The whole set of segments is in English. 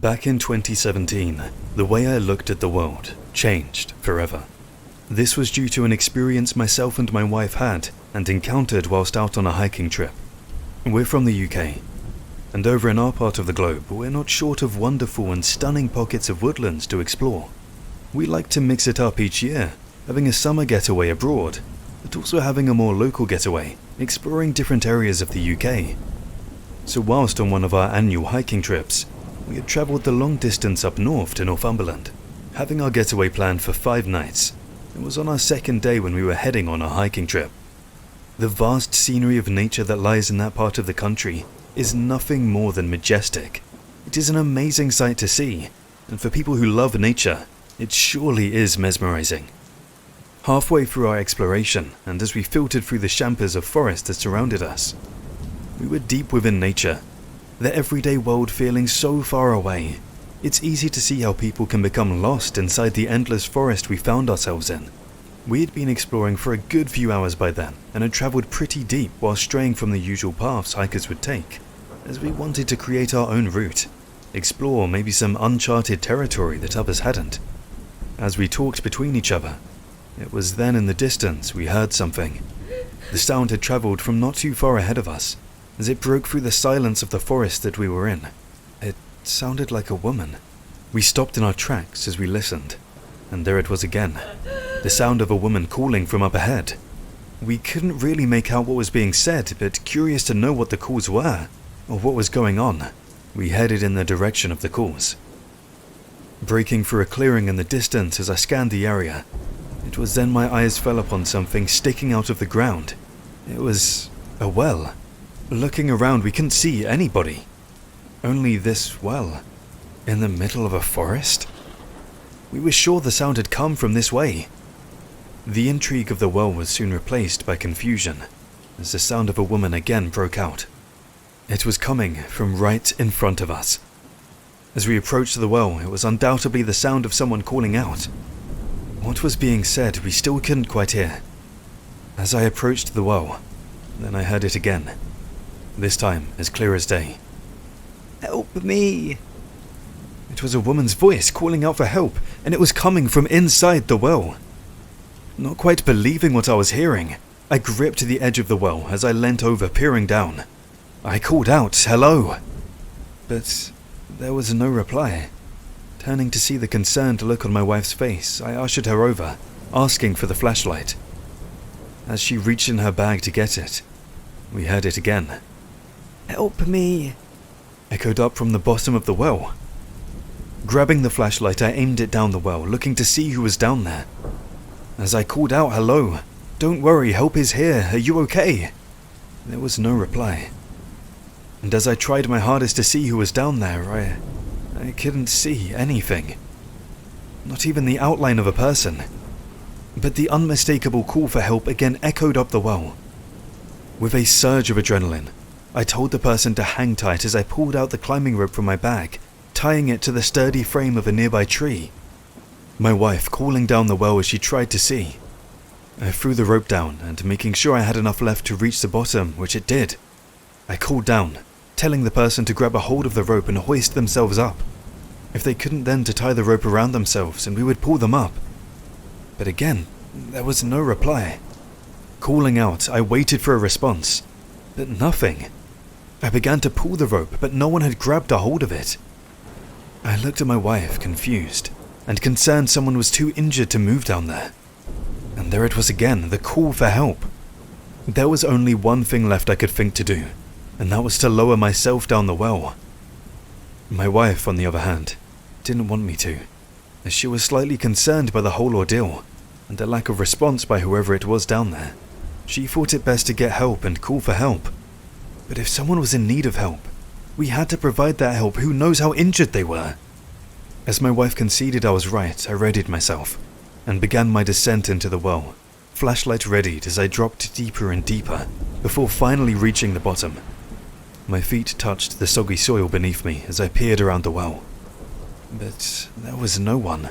Back in 2017, the way I looked at the world changed forever. This was due to an experience myself and my wife had and encountered whilst out on a hiking trip. We're from the UK, and over in our part of the globe, we're not short of wonderful and stunning pockets of woodlands to explore. We like to mix it up each year, having a summer getaway abroad, but also having a more local getaway, exploring different areas of the UK. So whilst on one of our annual hiking trips, we had travelled the long distance up north to Northumberland, having our getaway planned for 5 nights. It was on our second day when we were heading on our hiking trip. The vast scenery of nature that lies in that part of the country is nothing more than majestic. It is an amazing sight to see, and for people who love nature, it surely is mesmerizing. Halfway through our exploration, and as we filtered through the champers of forest that surrounded us, we were deep within nature, the everyday world feeling so far away. It's easy to see how people can become lost inside the endless forest we found ourselves in. We had been exploring for a good few hours by then, and had travelled pretty deep while straying from the usual paths hikers would take, as we wanted to create our own route, explore maybe some uncharted territory that others hadn't. As we talked between each other, it was then in the distance we heard something. The sound had travelled from not too far ahead of us, as it broke through the silence of the forest that we were in. It sounded like a woman. We stopped in our tracks as we listened, and there it was again, the sound of a woman calling from up ahead. We couldn't really make out what was being said, but curious to know what the calls were, or what was going on, we headed in the direction of the calls. Breaking through a clearing in the distance as I scanned the area, it was then my eyes fell upon something sticking out of the ground. It was a well. Looking around, we couldn't see anybody. Only this well, in the middle of a forest? We were sure the sound had come from this way. The intrigue of the well was soon replaced by confusion, as the sound of a woman again broke out. It was coming from right in front of us. As we approached the well, it was undoubtedly the sound of someone calling out. What was being said, we still couldn't quite hear. As I approached the well, then I heard it again. This time as clear as day. Help me! It was a woman's voice calling out for help, and it was coming from inside the well. Not quite believing what I was hearing, I gripped the edge of the well as I leant over, peering down. I called out, "Hello!" But there was no reply. Turning to see the concerned look on my wife's face, I ushered her over, asking for the flashlight. As she reached in her bag to get it, we heard it again. "Help me!" echoed up from the bottom of the well. Grabbing the flashlight, I aimed it down the well, looking to see who was down there. As I called out, "Hello! Don't worry, help is here, are you okay?" There was no reply. And as I tried my hardest to see who was down there, I couldn't see anything. Not even the outline of a person. But the unmistakable call for help again echoed up the well. With a surge of adrenaline, I told the person to hang tight as I pulled out the climbing rope from my bag, tying it to the sturdy frame of a nearby tree. My wife calling down the well as she tried to see. I threw the rope down and making sure I had enough left to reach the bottom, which it did. I called down, telling the person to grab a hold of the rope and hoist themselves up. If they couldn't then to tie the rope around themselves and we would pull them up. But again, there was no reply. Calling out, I waited for a response, but nothing. I began to pull the rope, but no one had grabbed a hold of it. I looked at my wife, confused, and concerned someone was too injured to move down there. And there it was again, the call for help. There was only one thing left I could think to do, and that was to lower myself down the well. My wife, on the other hand, didn't want me to, as she was slightly concerned by the whole ordeal, and the lack of response by whoever it was down there. She thought it best to get help and call for help. But if someone was in need of help, we had to provide that help, who knows how injured they were. As my wife conceded I was right, I readied myself, and began my descent into the well, flashlight readied as I dropped deeper and deeper, before finally reaching the bottom. My feet touched the soggy soil beneath me as I peered around the well. But there was no one.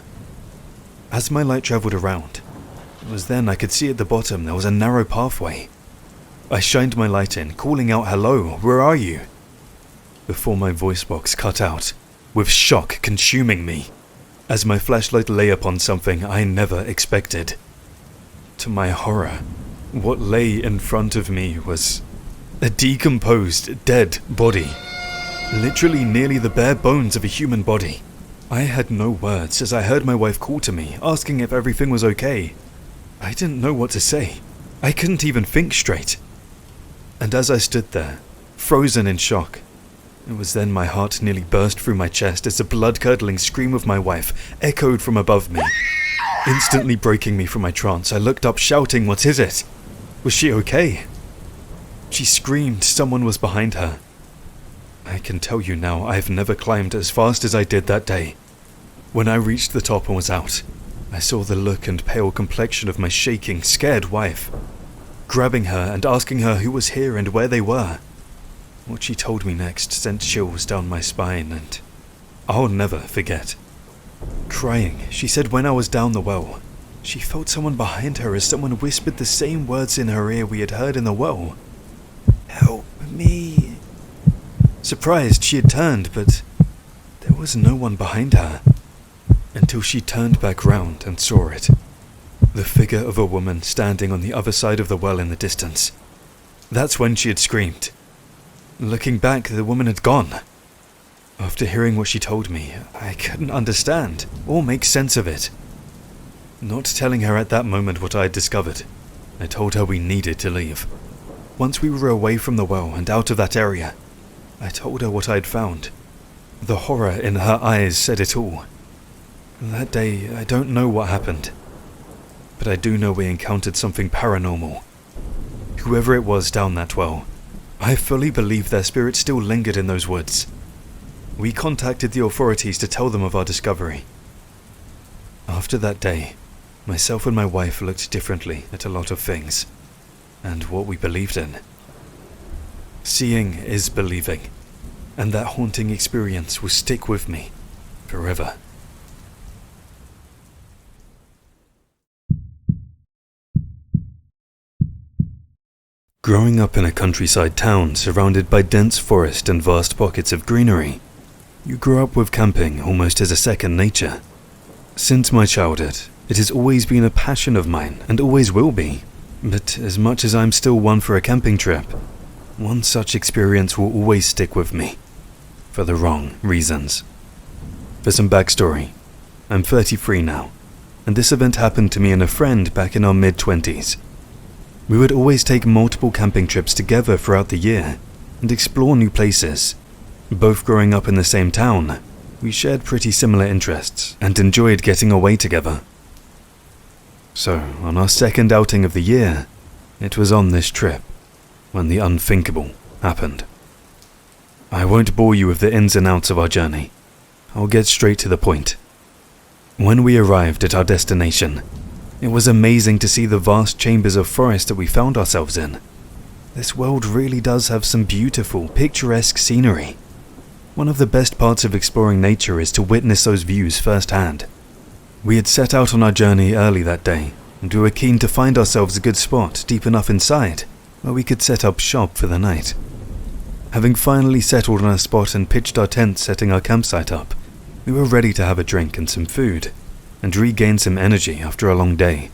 As my light travelled around, it was then I could see at the bottom there was a narrow pathway. I shined my light in, calling out, "Hello, where are you?" Before my voice box cut out, with shock consuming me, as my flashlight lay upon something I never expected. To my horror, what lay in front of me was a decomposed, dead body. Literally nearly the bare bones of a human body. I had no words as I heard my wife call to me, asking if everything was okay. I didn't know what to say. I couldn't even think straight. And as I stood there, frozen in shock, it was then my heart nearly burst through my chest as the blood-curdling scream of my wife echoed from above me. Instantly breaking me from my trance, I looked up shouting, "What is it? Was she okay?" She screamed someone was behind her. I can tell you now, I've never climbed as fast as I did that day. When I reached the top and was out, I saw the look and pale complexion of my shaking, scared wife. Grabbing her and asking her who was here and where they were. What she told me next sent chills down my spine, and I'll never forget. Crying, she said when I was down the well, she felt someone behind her as someone whispered the same words in her ear we had heard in the well. "Help me." Surprised, she had turned, but there was no one behind her, until she turned back round and saw it. The figure of a woman standing on the other side of the well in the distance. That's when she had screamed. Looking back, the woman had gone. After hearing what she told me, I couldn't understand or make sense of it. Not telling her at that moment what I had discovered, I told her we needed to leave. Once we were away from the well and out of that area, I told her what I had found. The horror in her eyes said it all. That day, I don't know what happened, but I do know we encountered something paranormal. Whoever it was down that well, I fully believe their spirit still lingered in those woods. We contacted the authorities to tell them of our discovery. After that day, myself and my wife looked differently at a lot of things, and what we believed in. Seeing is believing, and that haunting experience will stick with me forever. Growing up in a countryside town surrounded by dense forest and vast pockets of greenery, you grow up with camping almost as a second nature. Since my childhood, it has always been a passion of mine and always will be. But as much as I'm still one for a camping trip, one such experience will always stick with me. For the wrong reasons. For some backstory, I'm 33 now, and this event happened to me and a friend back in our mid-20s. We would always take multiple camping trips together throughout the year and explore new places. Both growing up in the same town, we shared pretty similar interests and enjoyed getting away together. So, on our second outing of the year, it was on this trip when the unthinkable happened. I won't bore you with the ins and outs of our journey. I'll get straight to the point. When we arrived at our destination, it was amazing to see the vast chambers of forest that we found ourselves in. This world really does have some beautiful, picturesque scenery. One of the best parts of exploring nature is to witness those views firsthand. We had set out on our journey early that day, and we were keen to find ourselves a good spot deep enough inside where we could set up shop for the night. Having finally settled on a spot and pitched our tent setting our campsite up, we were ready to have a drink and some food, and regain some energy after a long day.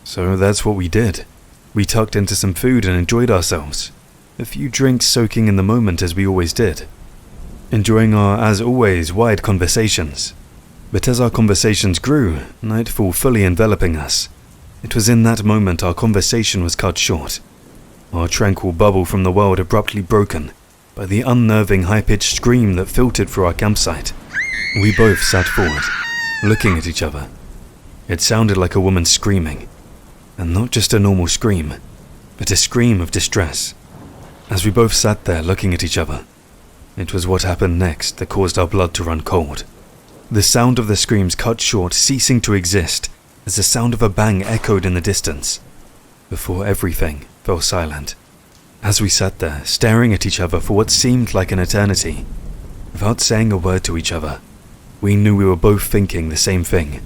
So that's what we did. We tucked into some food and enjoyed ourselves, a few drinks soaking in the moment as we always did, enjoying our, as always, wide conversations. But as our conversations grew, nightfall fully enveloping us, it was in that moment our conversation was cut short. Our tranquil bubble from the world abruptly broken by the unnerving high-pitched scream that filtered through our campsite. We both sat forward, looking at each other. It sounded like a woman screaming, and not just a normal scream, but a scream of distress. As we both sat there looking at each other, it was what happened next that caused our blood to run cold. The sound of the screams cut short, ceasing to exist, as the sound of a bang echoed in the distance, before everything fell silent. As we sat there, staring at each other for what seemed like an eternity, without saying a word to each other, we knew we were both thinking the same thing.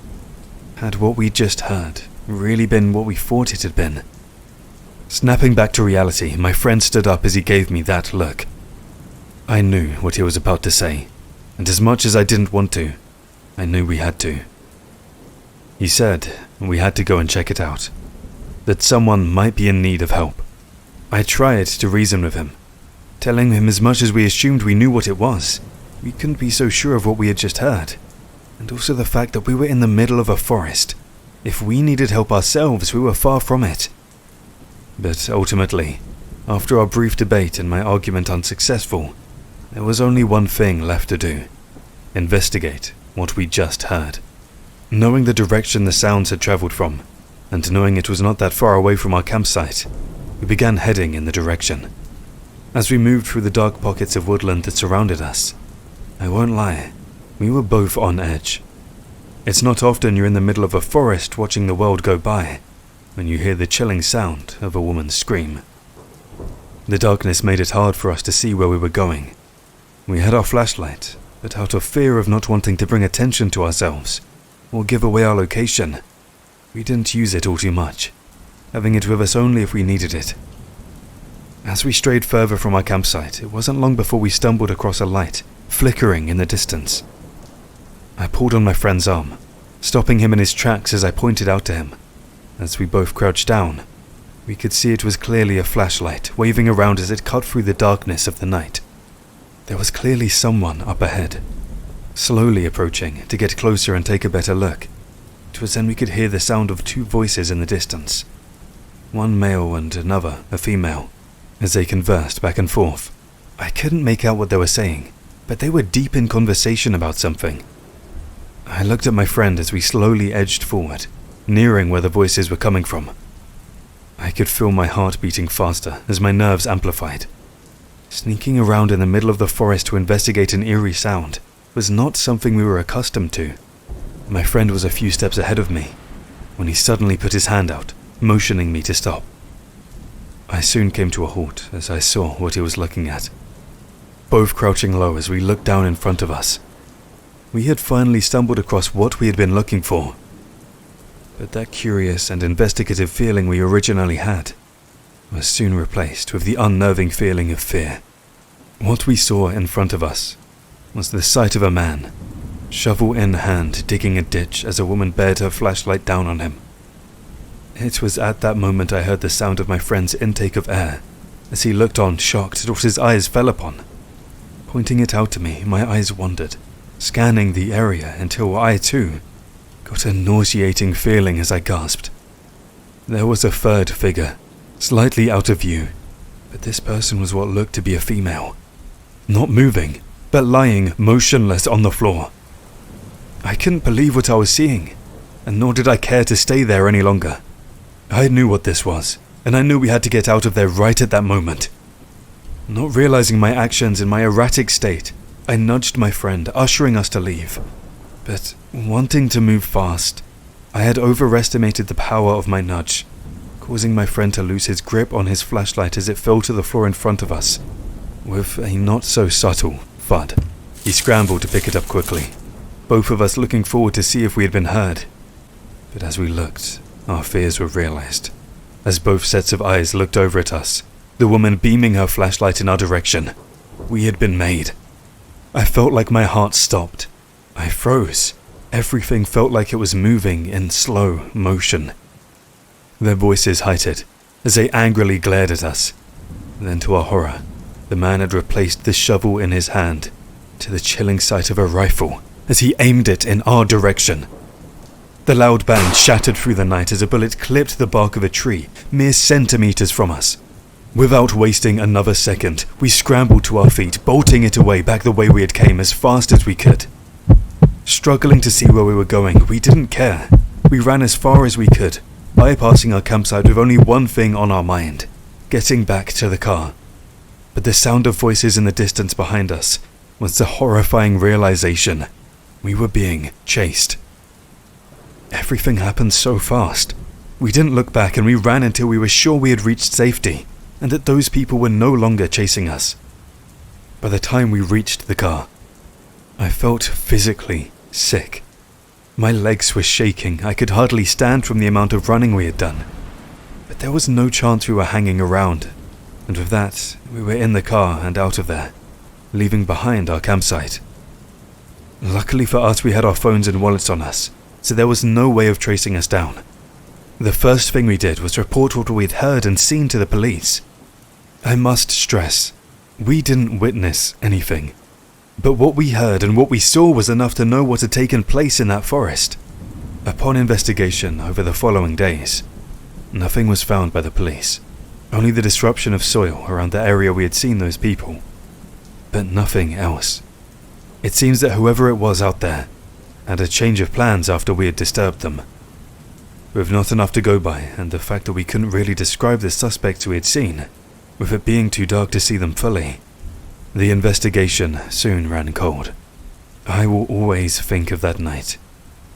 Had what we just heard really been what we thought it had been? Snapping back to reality, my friend stood up as he gave me that look. I knew what he was about to say, and as much as I didn't want to, I knew we had to. He said we had to go and check it out, that someone might be in need of help. I tried to reason with him, telling him as much as we assumed we knew what it was, we couldn't be so sure of what we had just heard, and also the fact that we were in the middle of a forest. If we needed help ourselves, we were far from it. But ultimately, after our brief debate and my argument unsuccessful, there was only one thing left to do: investigate what we just heard. Knowing the direction the sounds had traveled from, and knowing it was not that far away from our campsite, we began heading in the direction. As we moved through the dark pockets of woodland that surrounded us, I won't lie, we were both on edge. It's not often you're in the middle of a forest watching the world go by when you hear the chilling sound of a woman's scream. The darkness made it hard for us to see where we were going. We had our flashlight, but out of fear of not wanting to bring attention to ourselves or give away our location, we didn't use it all too much, having it with us only if we needed it. As we strayed further from our campsite, it wasn't long before we stumbled across a light flickering in the distance. I pulled on my friend's arm, stopping him in his tracks as I pointed out to him. As we both crouched down, we could see it was clearly a flashlight waving around as it cut through the darkness of the night. There was clearly someone up ahead, slowly approaching to get closer and take a better look. It was then we could hear the sound of two voices in the distance, one male and another a female, as they conversed back and forth. I couldn't make out what they were saying, but they were deep in conversation about something. I looked at my friend as we slowly edged forward, nearing where the voices were coming from. I could feel my heart beating faster as my nerves amplified. Sneaking around in the middle of the forest to investigate an eerie sound was not something we were accustomed to. My friend was a few steps ahead of me when he suddenly put his hand out, motioning me to stop. I soon came to a halt as I saw what he was looking at. Both crouching low as we looked down in front of us. We had finally stumbled across what we had been looking for. But that curious and investigative feeling we originally had was soon replaced with the unnerving feeling of fear. What we saw in front of us was the sight of a man, shovel in hand, digging a ditch as a woman bared her flashlight down on him. It was at that moment I heard the sound of my friend's intake of air, as he looked on, shocked at what his eyes fell upon. Pointing it out to me, my eyes wandered, scanning the area until I, too, got a nauseating feeling as I gasped. There was a third figure, slightly out of view, but this person was what looked to be a female. Not moving, but lying motionless on the floor. I couldn't believe what I was seeing, and nor did I care to stay there any longer. I knew what this was, and I knew we had to get out of there right at that moment. Not realizing my actions in my erratic state, I nudged my friend, ushering us to leave. But wanting to move fast, I had overestimated the power of my nudge, causing my friend to lose his grip on his flashlight as it fell to the floor in front of us. With a not-so-subtle thud, he scrambled to pick it up quickly, both of us looking forward to see if we had been heard. But as we looked, our fears were realized. As both sets of eyes looked over at us, the woman beaming her flashlight in our direction, we had been made. I felt like my heart stopped. I froze. Everything felt like it was moving in slow motion. Their voices heightened as they angrily glared at us. Then to our horror, the man had replaced the shovel in his hand to the chilling sight of a rifle as he aimed it in our direction. The loud bang shattered through the night as a bullet clipped the bark of a tree mere centimeters from us. Without wasting another second, we scrambled to our feet, bolting it away back the way we had came as fast as we could. Struggling to see where we were going, we didn't care. We ran as far as we could, bypassing our campsite with only one thing on our mind: getting back to the car. But the sound of voices in the distance behind us was the horrifying realization we were being chased. Everything happened so fast. We didn't look back and we ran until we were sure we had reached safety and that those people were no longer chasing us. By the time we reached the car, I felt physically sick. My legs were shaking. I could hardly stand from the amount of running we had done. But there was no chance we were hanging around, and with that, we were in the car and out of there, leaving behind our campsite. Luckily for us, we had our phones and wallets on us, so there was no way of tracing us down. The first thing we did was report what we'd heard and seen to the police. I must stress, we didn't witness anything, but what we heard and what we saw was enough to know what had taken place in that forest. Upon investigation over the following days, nothing was found by the police, only the disruption of soil around the area we had seen those people, but nothing else. It seems that whoever it was out there had a change of plans after we had disturbed them. With not enough to go by, and the fact that we couldn't really describe the suspects we had seen, with it being too dark to see them fully, the investigation soon ran cold. I will always think of that night,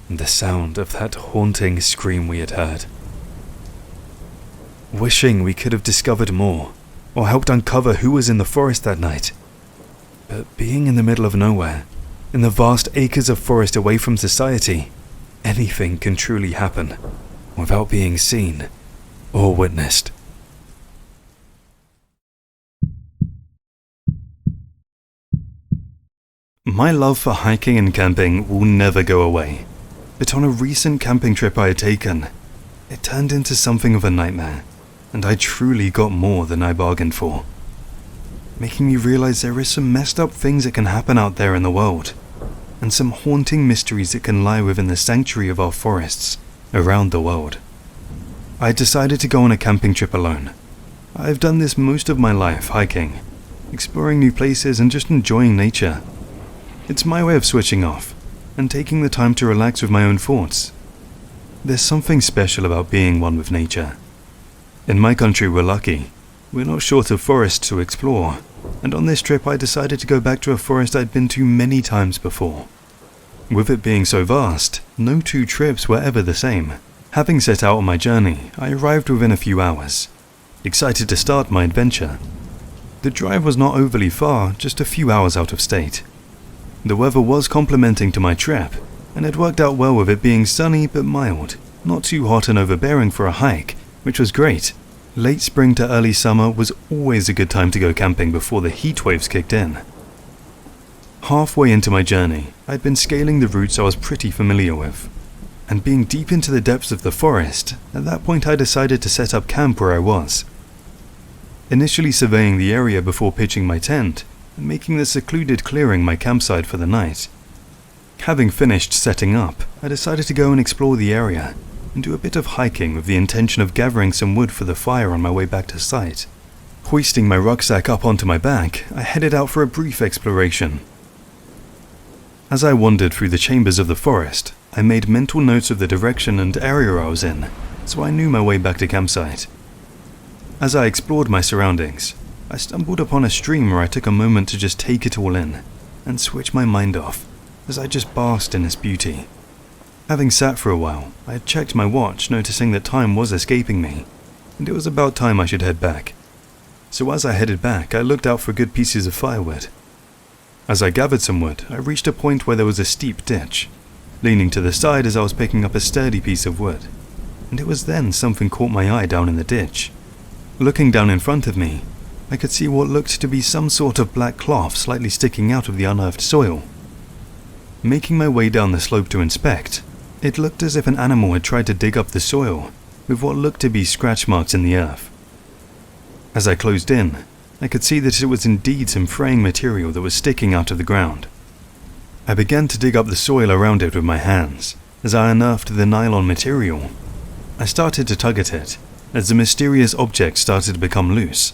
and the sound of that haunting scream we had heard. Wishing we could have discovered more, or helped uncover who was in the forest that night. But being in the middle of nowhere, in the vast acres of forest away from society, anything can truly happen without being seen or witnessed. My love for hiking and camping will never go away, but on a recent camping trip I had taken, it turned into something of a nightmare, and I truly got more than I bargained for, making me realize there is some messed up things that can happen out there in the world, and some haunting mysteries that can lie within the sanctuary of our forests around the world. I decided to go on a camping trip alone. I've done this most of my life, hiking, exploring new places and just enjoying nature. It's my way of switching off and taking the time to relax with my own thoughts. There's something special about being one with nature. In my country, we're lucky. We're not short of forests to explore, and on this trip I decided to go back to a forest I'd been to many times before. With it being so vast, no two trips were ever the same. Having set out on my journey, I arrived within a few hours, excited to start my adventure. The drive was not overly far, just a few hours out of state. The weather was complementing to my trip, and it worked out well with it being sunny but mild, not too hot and overbearing for a hike, which was great. Late spring to early summer was always a good time to go camping before the heat waves kicked in. Halfway into my journey, I'd been scaling the routes I was pretty familiar with, and being deep into the depths of the forest, at that point I decided to set up camp where I was. Initially surveying the area before pitching my tent, and making the secluded clearing my campsite for the night. Having finished setting up, I decided to go and explore the area, and do a bit of hiking with the intention of gathering some wood for the fire on my way back to site. Hoisting my rucksack up onto my back, I headed out for a brief exploration. As I wandered through the chambers of the forest, I made mental notes of the direction and area I was in, so I knew my way back to campsite. As I explored my surroundings, I stumbled upon a stream where I took a moment to just take it all in, and switch my mind off, as I just basked in its beauty. Having sat for a while, I had checked my watch, noticing that time was escaping me, and it was about time I should head back. So as I headed back, I looked out for good pieces of firewood. As I gathered some wood, I reached a point where there was a steep ditch, leaning to the side as I was picking up a sturdy piece of wood, and it was then something caught my eye down in the ditch. Looking down in front of me, I could see what looked to be some sort of black cloth slightly sticking out of the unearthed soil. Making my way down the slope to inspect, it looked as if an animal had tried to dig up the soil, with what looked to be scratch marks in the earth. As I closed in, I could see that it was indeed some fraying material that was sticking out of the ground. I began to dig up the soil around it with my hands, as I unearthed the nylon material. I started to tug at it, as the mysterious object started to become loose.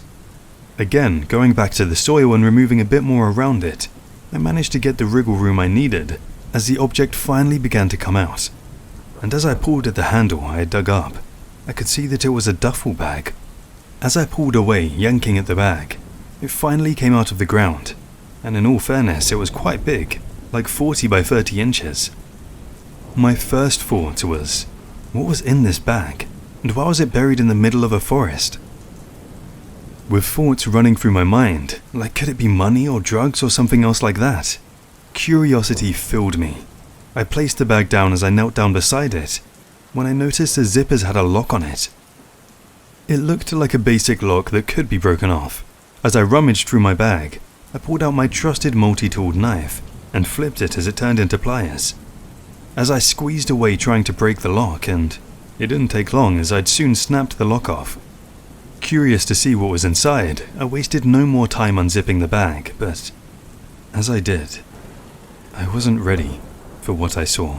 Again, going back to the soil and removing a bit more around it, I managed to get the wriggle room I needed, as the object finally began to come out. And as I pulled at the handle I had dug up, I could see that it was a duffel bag. As I pulled away, yanking at the bag, it finally came out of the ground, and in all fairness, it was quite big, like 40 by 30 inches. My first thought was, what was in this bag, and why was it buried in the middle of a forest? With thoughts running through my mind, like could it be money or drugs or something else like that? Curiosity filled me. I placed the bag down as I knelt down beside it, when I noticed the zippers had a lock on it. It looked like a basic lock that could be broken off. As I rummaged through my bag, I pulled out my trusted multi-tooled knife, and flipped it as it turned into pliers. As I squeezed away trying to break the lock, and it didn't take long as I'd soon snapped the lock off. Curious to see what was inside, I wasted no more time unzipping the bag, but as I did, I wasn't ready for what I saw.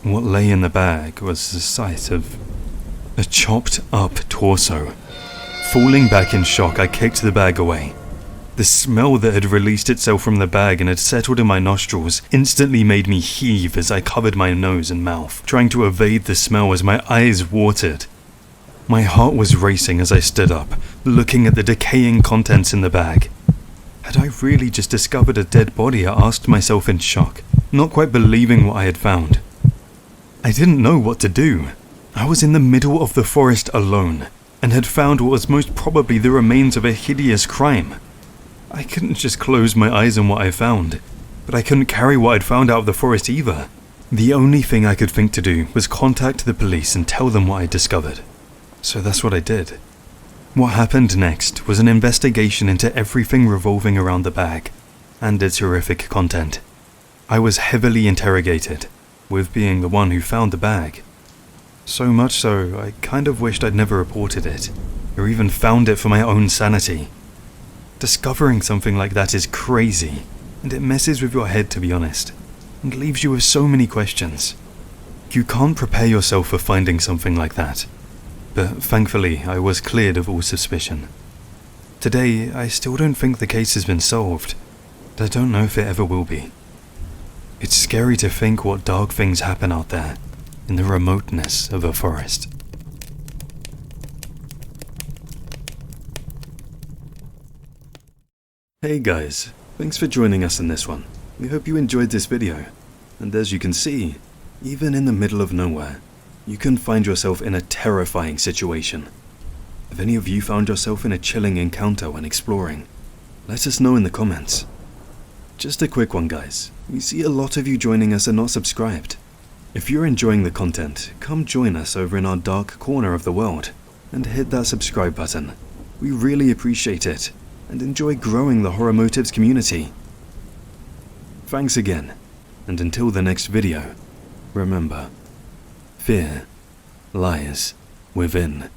What lay in the bag was the sight of a chopped up torso. Falling back in shock, I kicked the bag away. The smell that had released itself from the bag and had settled in my nostrils instantly made me heave as I covered my nose and mouth, trying to evade the smell as my eyes watered. My heart was racing as I stood up, looking at the decaying contents in the bag. Had I really just discovered a dead body? I asked myself in shock, not quite believing what I had found. I didn't know what to do. I was in the middle of the forest alone, and had found what was most probably the remains of a hideous crime. I couldn't just close my eyes on what I found, but I couldn't carry what I'd found out of the forest either. The only thing I could think to do was contact the police and tell them what I'd discovered. So that's what I did. What happened next was an investigation into everything revolving around the bag and its horrific content. I was heavily interrogated, with being the one who found the bag. So much so, I kind of wished I'd never reported it, or even found it for my own sanity. Discovering something like that is crazy, and it messes with your head, to be honest, and leaves you with so many questions. You can't prepare yourself for finding something like that, but thankfully I was cleared of all suspicion. Today, I still don't think the case has been solved, and I don't know if it ever will be. It's scary to think what dark things happen out there, in the remoteness of a forest. Hey guys, thanks for joining us in this one. We hope you enjoyed this video. And as you can see, even in the middle of nowhere, you can find yourself in a terrifying situation. Have any of you found yourself in a chilling encounter when exploring? Let us know in the comments. Just a quick one guys, we see a lot of you joining us are not subscribed. If you're enjoying the content, come join us over in our dark corner of the world and hit that subscribe button. We really appreciate it and enjoy growing the Horror Motives community. Thanks again, and until the next video, remember, fear lies within.